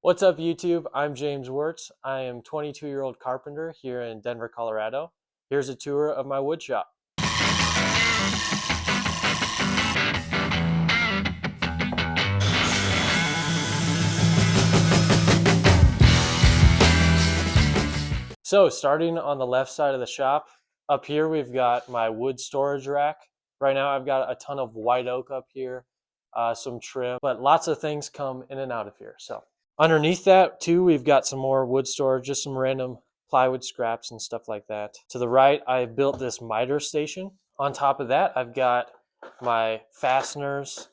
What's up, YouTube? I'm James Wirtz. I am 22-year-old carpenter here in Denver, Colorado. Here's a tour of my wood shop. So starting on the left side of the shop, up here we've got my wood storage rack. Right now I've got a ton of white oak up here, some trim, but lots of things come in and out of here. So underneath that too, we've got some more wood storage, just some random plywood scraps and stuff like that. To the right, I built this miter station. On top of that, I've got my fasteners.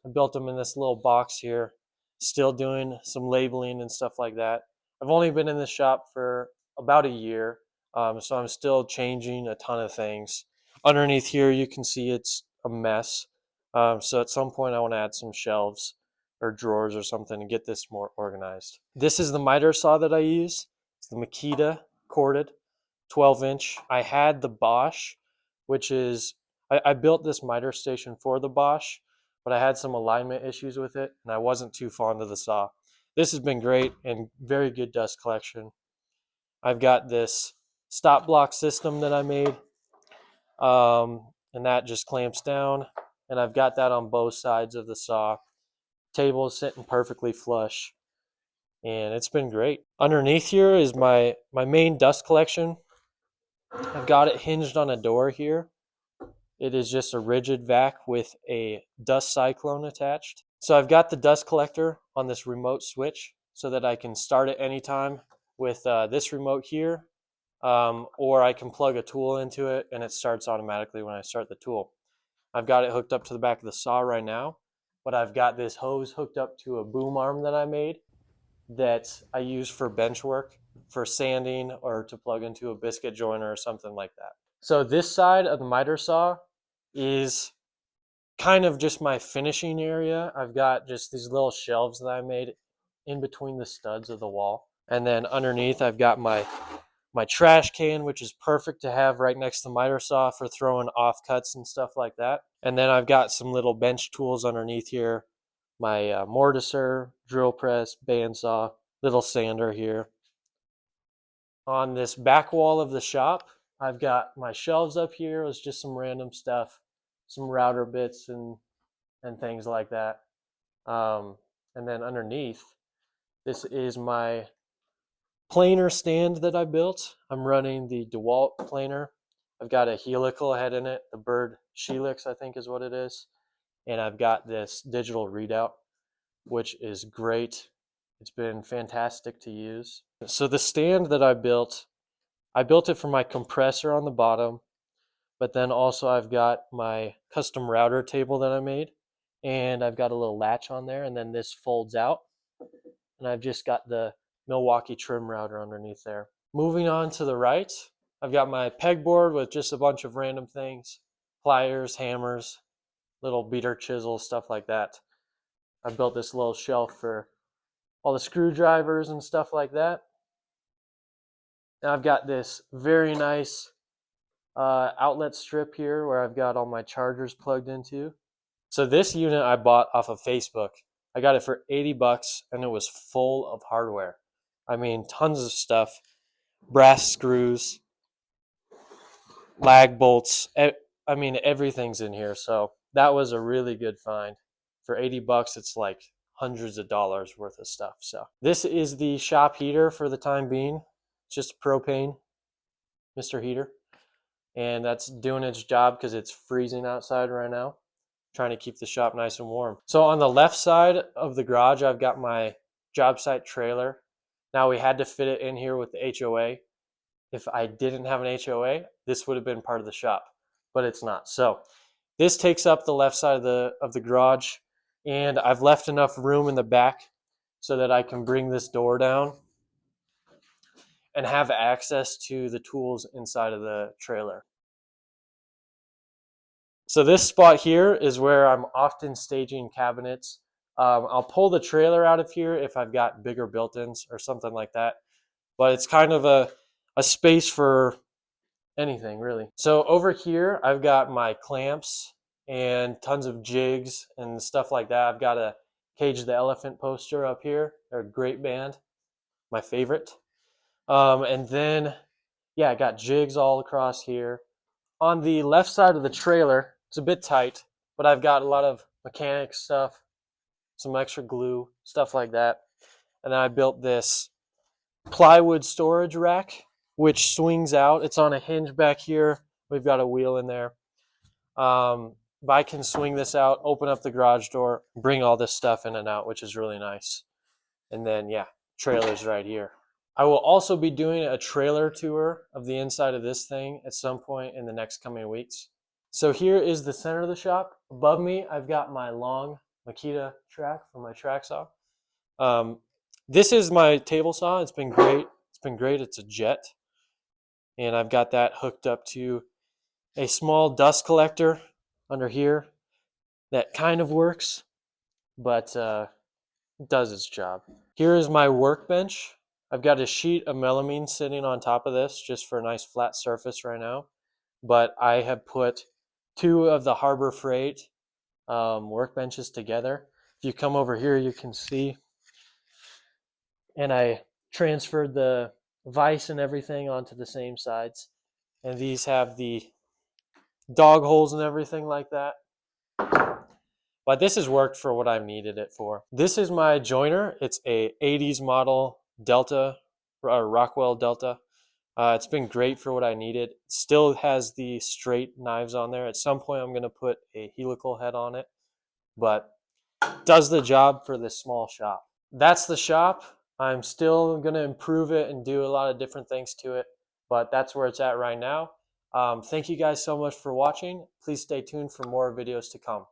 I built them in this little box here, still doing some labeling and stuff like that. I've only been in this shop for about a year, so I'm still changing a ton of things. Underneath here, you can see it's a mess. So at some point, I want to add some shelves or drawers or something to get this more organized. This is the miter saw that I use. It's the Makita corded 12-inch. I had the Bosch, which is, I built this miter station for the Bosch, but I had some alignment issues with it, and I wasn't too fond of the saw. This has been great and very good dust collection. I've got this stop block system that I made, and that just clamps down, and I've got that on both sides of the saw. Table is sitting perfectly flush, and it's been great. Underneath here is my main dust collection. I've got it hinged on a door here. It is just a rigid vac with a dust cyclone attached. So I've got the dust collector on this remote switch so that I can start it anytime with this remote here, or I can plug a tool into it and it starts automatically when I start the tool. I've got it hooked up to the back of the saw right now, but I've got this hose hooked up to a boom arm that I made that I use for bench work, for sanding, or to plug into a biscuit joiner or something like that. So this side of the miter saw is kind of just my finishing area. I've got just these little shelves that I made in between the studs of the wall. And then underneath I've got my trash can, which is perfect to have right next to the miter saw for throwing offcuts and stuff like that. And then I've got some little bench tools underneath here. My mortiser, drill press, bandsaw, little sander here. On this back wall of the shop, I've got my shelves up here. It's just some random stuff, some router bits and things like that. And then underneath, this is my planer stand that I built. I'm running the DeWalt planer. I've got a helical head in it, the bird Shelix, I think is what it is. And I've got this digital readout, which is great. It's been fantastic to use. So the stand that I built it for my compressor on the bottom, but then also I've got my custom router table that I made, and I've got a little latch on there, and then this folds out, and I've just got the Milwaukee trim router underneath there. Moving on to the right, I've got my pegboard with just a bunch of random things, pliers, hammers, little beater chisels, stuff like that. I built this little shelf for all the screwdrivers and stuff like that. And I've got this very nice outlet strip here where I've got all my chargers plugged into. So this unit I bought off of Facebook. I got it for 80 bucks and it was full of hardware. I mean, tons of stuff, brass screws, lag bolts. I mean, everything's in here. So that was a really good find. For 80 bucks, it's like hundreds of dollars worth of stuff. So this is the shop heater for the time being. It's just propane, Mr. Heater. And that's doing its job because it's freezing outside right now. Trying to keep the shop nice and warm. So on the left side of the garage, I've got my job site trailer. Now we had to fit it in here with the HOA. If I didn't have an HOA, this would have been part of the shop, but it's not. So this takes up the left side of the garage, and I've left enough room in the back so that I can bring this door down and have access to the tools inside of the trailer. So this spot here is where I'm often staging cabinets. I'll pull the trailer out of here if I've got bigger built-ins or something like that. But it's kind of a space for anything, really. So over here, I've got my clamps and tons of jigs and stuff like that. I've got a Cage the Elephant poster up here. They're a great band, my favorite. And then, yeah, I got jigs all across here. On the left side of the trailer, it's a bit tight, but I've got a lot of mechanic stuff, some extra glue, stuff like that. And then I built this plywood storage rack, which swings out. It's on a hinge back here. We've got a wheel in there. But I can swing this out, open up the garage door, bring all this stuff in and out, which is really nice. And then, yeah, trailers right here. I will also be doing a trailer tour of the inside of this thing at some point in the next coming weeks. So here is the center of the shop. Above me, I've got my long Makita track for my track saw. This is my table saw. It's been great. It's a Jet. And I've got that hooked up to a small dust collector under here that kind of works, but does its job. Here is my workbench. I've got a sheet of melamine sitting on top of this just for a nice flat surface right now, but I have put 2 of the Harbor Freight workbenches together. If you come over here, you can see, and I transferred the vise and everything onto the same sides, and these have the dog holes and everything like that. But this has worked for what I've needed it for. This is my joiner. It's a 80s model Delta, or Rockwell Delta. It's been great for what I needed. Still has the straight knives on there. At some point I'm gonna put a helical head on it, but does the job for this small shop. That's the shop. I'm still gonna improve it and do a lot of different things to it, but that's where it's at right now. Thank you guys so much for watching. Please stay tuned for more videos to come.